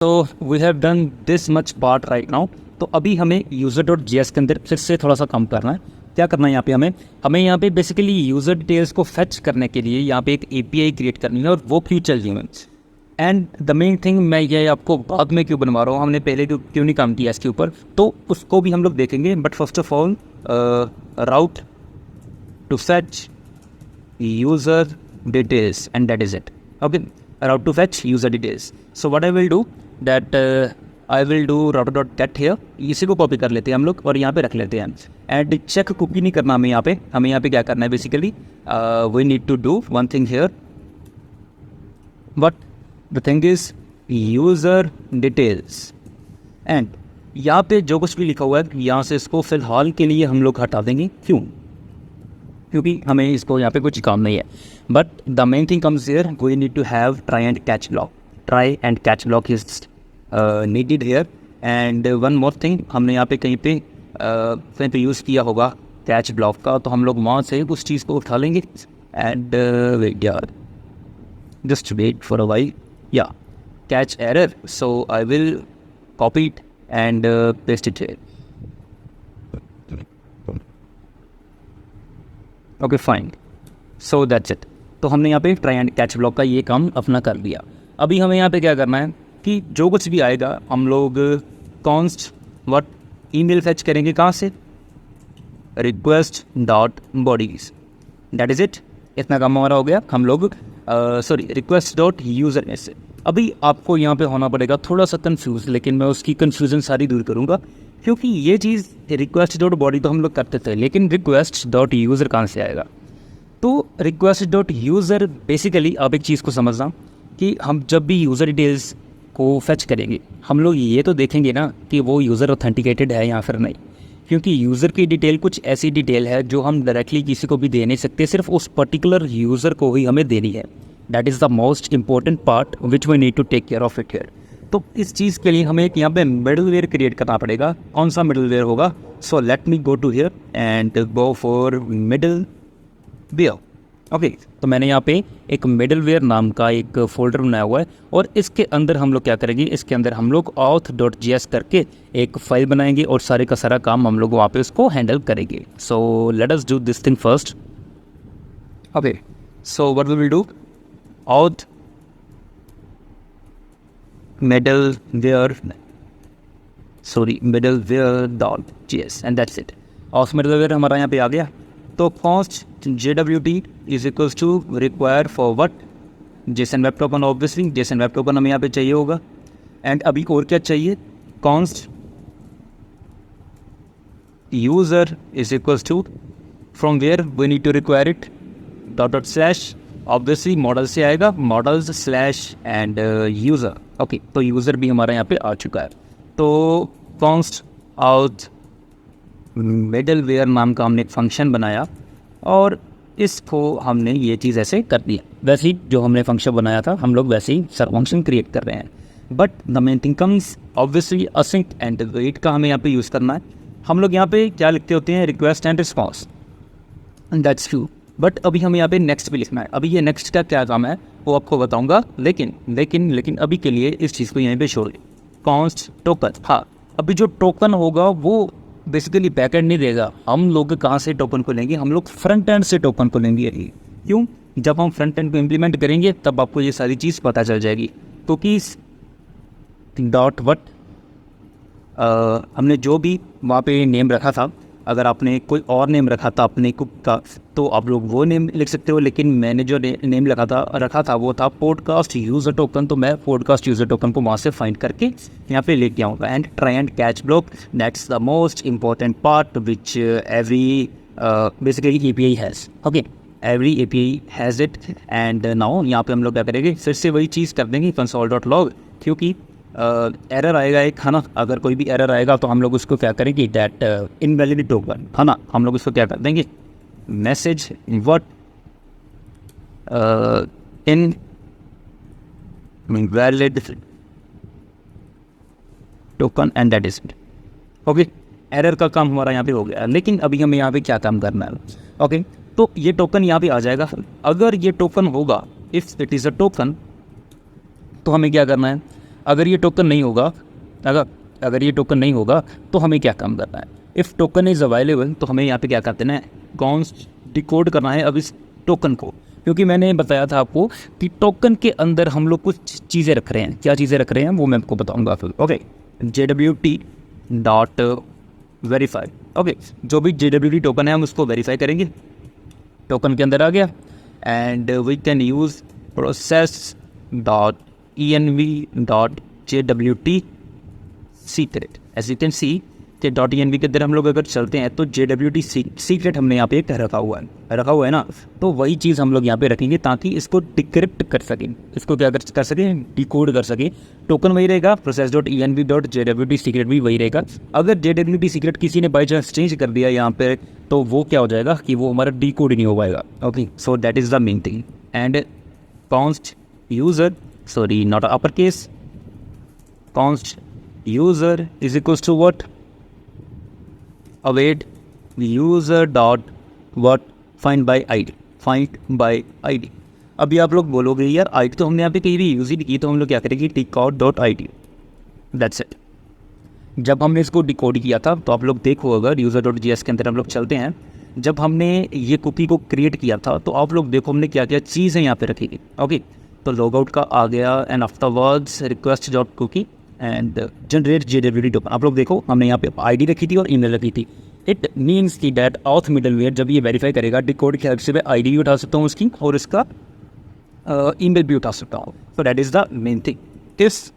तो we have done this much part right now. तो अभी हमें यूज़र डॉट जीएस के अंदर फिर से थोड़ा सा काम करना है। क्या करना है यहाँ पे हमें यहाँ पे बेसिकली यूज़र डिटेल्स को फेच करने के लिए यहाँ पे एक एपीआई क्रिएट करनी है और वो future units. And the main thing, मैं ये आपको बाद में क्यों बनवा रहा हूँ, हमने पहले क्यों नहीं काम किया इसके ऊपर, तो उसको भी हम लोग देखेंगे। But first of all route to fetch user details and that is it. Okay, route to fetch user details. So what I will do that I will do router.get here. इसी को कॉपी कर लेते हैं हम लोग और यहाँ पे रख लेते हैं। एंड चेक कुकी नहीं करना हमें यहाँ पे क्या करना है basically, we need to do one thing here, but the thing is user details. And यहाँ पे जो कुछ भी लिखा हुआ है यहाँ से इसको फ़िलहाल के लिए हम लोग हटा देंगे। क्योंकि हमें इसको यहाँ पे कुछ काम नहीं है। But the main thing comes here, we need to have try and catch block is needed here. And one more thing, हमने यहाँ पे कहीं पे यूज़ किया होगा कैच ब्लॉक का, तो हम लोग वहाँ से उस चीज़ को उठा लेंगे। एंड वेट यार, just wait for a while, या catch error, so I will copy it and paste it here. Okay fine, so that's it. तो हमने यहाँ पे ट्राई एंड कैच ब्लॉक का ये काम अपना कर दिया। अभी हमें यहाँ पे क्या करना है कि जो कुछ भी आएगा हम लोग कॉन्स्ट वट ईमेल फेच करेंगे, कहाँ से, request dot bodies, that is it. इतना काम हमारा हो गया। हम लोग रिक्वेस्ट डॉट यूज़र में से। अभी आपको यहाँ पे होना पड़ेगा थोड़ा सा कंफ्यूज, लेकिन मैं उसकी कन्फ्यूज़न सारी दूर करूँगा, क्योंकि ये चीज़ रिक्वेस्ट डॉट बॉडी तो हम लोग करते थे, लेकिन रिक्वेस्ट डॉट यूज़र कहाँ से आएगा। तो रिक्वेस्ट डॉट यूज़र बेसिकली आप एक चीज़ को समझना कि हम जब भी यूज़र डिटेल्स को फेच करेंगे हम लोग ये तो देखेंगे ना कि वो यूज़र ऑथेंटिकेटेड है या फिर नहीं, क्योंकि यूज़र की डिटेल कुछ ऐसी डिटेल है जो हम डायरेक्टली किसी को भी दे नहीं सकते, सिर्फ उस पर्टिकुलर यूज़र को ही हमें देनी है। That is the most important part which we need to take care of it here. तो इस चीज़ के लिए हमें एक यहाँ पे मिडलवेयर क्रिएट करना पड़ेगा। कौन सा मिडलवेयर होगा, so let me go to here and go for middleware. Okay, तो मैंने यहाँ पे एक मिडलवेयर नाम का एक फोल्डर बनाया हुआ है और इसके अंदर हम लोग क्या करेंगे, इसके अंदर हम लोग auth.js करके एक फाइल बनाएंगे और सारे का सारा काम हम लोग वहाँ पे उसको हैंडल करेंगे। So let us do this thing first. Okay, so what we will do, auth middleware.js and that's it. auth middleware हमारा यहाँ पे आ गया। तो const JWT is equals to require for what, JSON web token. Obviously JSON web token हमें यहाँ पे चाहिए होगा। एंड अभी और क्या चाहिए, const user is equals to from where we need to require it, dot slash, obviously model से आएगा, models slash and user. Okay, तो यूज़र भी हमारा यहाँ पे आ चुका है। तो कॉन्स्ट आउट मिडलवेयर नाम का हमने एक फंक्शन बनाया और इसको हमने ये चीज़ ऐसे कर दिया। वैसे ही जो हमने फंक्शन बनाया था हम लोग वैसे ही सर फंक्शन क्रिएट कर रहे हैं। But the main thing comes obviously async and wait का हमें यहाँ पे यूज़ करना है। हम लोग यहाँ पे क्या लिखते होते हैं, request and response, that's true. But अभी हमें यहाँ पे नेक्स्ट भी लिखना है। अभी ये नेक्स्ट का क्या काम है वो आपको बताऊँगा, लेकिन अभी के लिए इस चीज़ को यहीं पर छोड़ दें। कॉन्स्ट टोकन, हाँ, अभी जो टोकन होगा वो बेसिकली बैकएंड नहीं देगा। हम लोग कहाँ से टोकन को लेंगे, हम लोग फ्रंट एंड से टोकन को लेंगे। क्यों, जब हम फ्रंट एंड को इम्प्लीमेंट करेंगे तब आपको ये सारी चीज़ पता चल जाएगी। तो कि डॉट वट हमने जो भी वहाँ पे नेम रखा था, अगर आपने कोई और नेम रखा था अपने कुक का तो आप लोग वो नेम लिख सकते हो, लेकिन मैंने जो नेम रखा था वो था पॉडकास्ट यूज़र टोकन। तो मैं पॉडकास्ट यूज़र टोकन को वहाँ से फाइंड करके यहाँ पे लेके आऊँगा। And try and catch block, that's the most important part which every basically API has. Okay, every API has it. And now यहाँ पे हम लोग क्या करेंगे, फिर से वही चीज़ कर देंगे console.log, क्योंकि एरर आएगा एक, है ना। अगर कोई भी एरर आएगा तो हम लोग उसको क्या करेंगे, दैट इनवैलिड टोकन, है ना, हम लोग उसको क्या कर देंगे, message what invalid token and that is it. Okay, error का काम हमारा यहाँ पे हो गया। लेकिन अभी हमें यहाँ पे क्या काम करना है, ओके, तो ये टोकन यहाँ पे आ जाएगा। अगर ये टोकन होगा, if it is a token, तो हमें क्या करना है, अगर ये टोकन नहीं होगा, अगर ये टोकन नहीं होगा तो हमें क्या काम करना है? इफ़ टोकन इज़ अवेलेबल तो हमें यहाँ पे क्या कर देना है? कॉन्स्ट डिकोड करना है अब इस टोकन को, क्योंकि मैंने बताया था आपको कि टोकन के अंदर हम लोग कुछ चीज़ें रख रहे हैं। क्या चीज़ें रख रहे हैं वो मैं आपको बताऊँगा फिर। ओके, JWT.वेरीफाई। ओके, जो भी JWT टोकन है हम उसको वेरीफाई करेंगे। टोकन के अंदर आ गया and we can use process.env.jwt secret. As you can see कि .env के अंदर हम लोग अगर चलते हैं तो JWT सीक्रेट हमने यहाँ पे एक रखा हुआ है ना, तो वही चीज़ हम लोग यहाँ पे रखेंगे ताकि इसको डिक्रिप्ट कर सकें, इसको क्या कर सकें? डिकोड कर सकें। टोकन वही रहेगा, process.env.jwt सीक्रेट भी वही रहेगा। अगर JWT सीक्रेट किसी ने बाई चांस चेंज कर दिया यहाँ पे तो वो क्या हो जाएगा कि वो हमारा डिकोड ही नहीं हो पाएगा। Okay, so that is the main thing. And const user, sorry, not uppercase, const user is equals to what? Await user dot what? Find by id, find by id। अभी आप लोग बोलोगे यार id तो हमने यहाँ पे कहीं भी यूज़ ही नहीं की, तो हम लोग क्या करेंगे? tickout.id, that's it. जब हमने इसको डिकोड किया था तो आप लोग देखो, अगर user.js के अंदर हम लोग चलते हैं, जब हमने ये कुकी को क्रिएट किया था तो आप लोग देखो हमने क्या क्या चीज़ें यहाँ पे रखी थी। ओके, तो लॉगआउट का आ गया and afterwards request dot cookie and generate JWT token. आप लोग देखो हमने यहाँ पे आईडी रखी थी और ईमेल रखी थी। इट मीन्स की डैट ऑथ मिडलवेयर जब ये वेरीफाई करेगा डिकोड के हेल्प से मैं आईडी भी उठा सकता हूँ उसकी और इसका ईमेल भी उठा सकता हूँ। तो that is the main thing. इस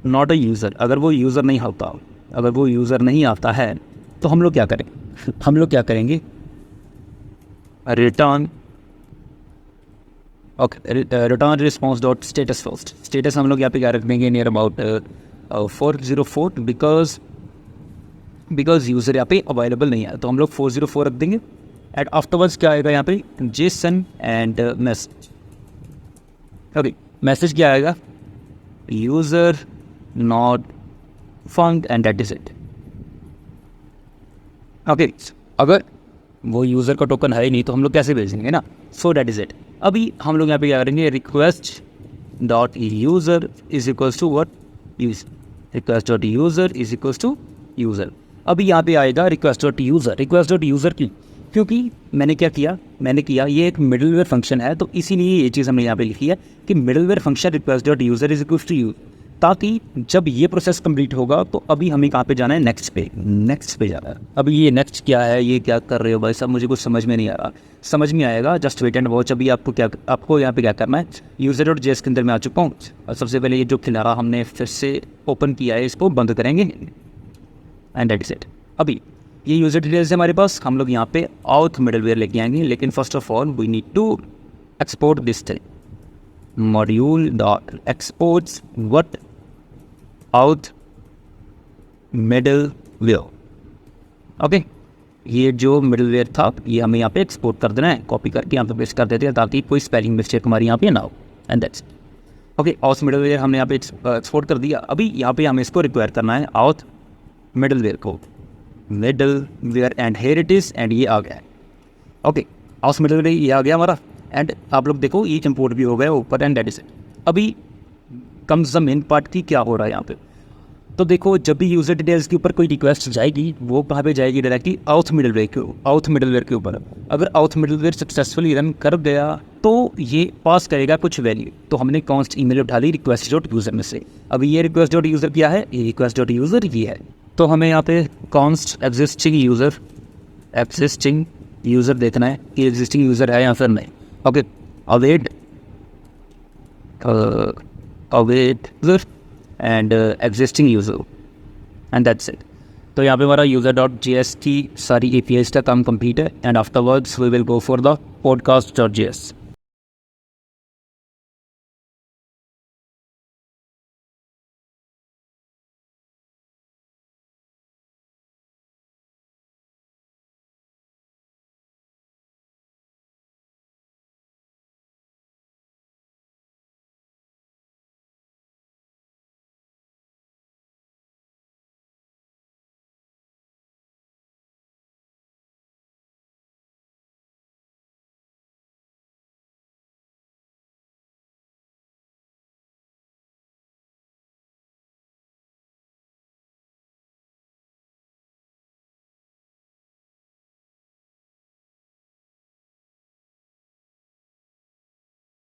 नॉट अ यूज़र, अगर वो यूज़र नहीं होता, अगर वो यूज़र नहीं आता है तो हम लोग क्या करें? हम लोग क्या करेंगे? Return return response dot status first. Status हम लोग यहाँ पे क्या रख देंगे? नियर अबाउट 404 बिकॉज यूज़र यहाँ पे अवेलेबल नहीं है, तो हम लोग 404 रख देंगे। एंड आफ्टरवर्ड्स क्या आएगा यहाँ पे? Jason and message. Okay, message क्या आएगा? User not found and that is it. Okay, अगर वो यूज़र का टोकन है ही नहीं तो हम लोग कैसे भेजेंगे ना? So that is it. अभी हम लोग यहाँ पे क्या करेंगे? Request dot user is equals to what? Use. Request dot user is equals to user. अभी यहाँ पे आएगा request dot user. Request dot user क्यों? क्योंकि मैंने क्या किया? मैंने किया ये एक मिडलवेयर फंक्शन है, तो इसीलिए ये चीज़ हमने यहाँ पे लिखी है कि middleware function request dot user is equals to use, ताकि जब ये प्रोसेस कंप्लीट होगा तो अभी हमें कहाँ पे जाना है? नेक्स्ट पे जाना है। अभी ये नेक्स्ट क्या है? ये क्या कर रहे हो भाई साहब? मुझे कुछ समझ में नहीं आ रहा। समझ में आएगा, जस्ट वेट एंड वॉच। अभी आपको यहाँ पे क्या करना है? user.js के अंदर मैं आ चुका हूँ और सबसे पहले ये जो खिलारा हमने फिर से ओपन किया है इसको बंद करेंगे एंड दैट इज इट। अभी ये यूज़र डिटेल्स है हमारे पास, हम लोग यहाँ पे आउथ मिडलवेयर लेके आएंगे, लेकिन first of all we need to export this thing. Module dot exports what? Auth middleware. Okay, ये जो मिडलवेयर था ये हमें यहाँ पे एक्सपोर्ट कर देना है, कॉपी करके यहाँ पे पेस्ट कर देते हैं ताकि कोई स्पेलिंग मिस्टेक हमारी यहाँ पे ना हो एंड दैट्स ओके। आउथ मिडलवेयर हमने यहाँ पे एक्सपोर्ट कर दिया। अभी यहाँ पे हमें इसको रिक्वायर करना है आउथ मिडलवेयर को, middleware and here it is and ये आ गया है। ओके, आउथ मिडलवेयर ये आ गया हमारा एंड आप लोग देखो ये इंपोर्ट भी हो गया ऊपर एंड दैट इज इट। अभी कम्स द मेन पार्ट की क्या हो रहा है यहाँ पे? तो देखो जब भी यूज़र डिटेल्स के ऊपर कोई रिक्वेस्ट जाएगी वो कहाँ पे जाएगी? डायरेक्टली आउथ मिडलवेयर के ऊपर। अगर आउथ मिडलवेयर सक्सेसफुली रन कर गया तो ये पास करेगा कुछ वैल्यू। तो हमने कॉन्स्ट ईमेल उठा ली रिक्वेस्ट डॉट यूज़र में से। अभी ये रिक्वेस्ट डॉट यूज़र क्या है? ये रिक्वेस्ट डॉट यूज़र ये है। तो हमें यहाँ पे कॉन्स्ट एग्जिस्टिंग यूज़र देखना है कि एग्जिस्टिंग यूज़र है या फिर नहीं। Okay, await user and existing user and that's it. तो यहाँ पे हमारा user.js की सारी APIs का काम कंप्लीट है and afterwards we will go for the podcast.js।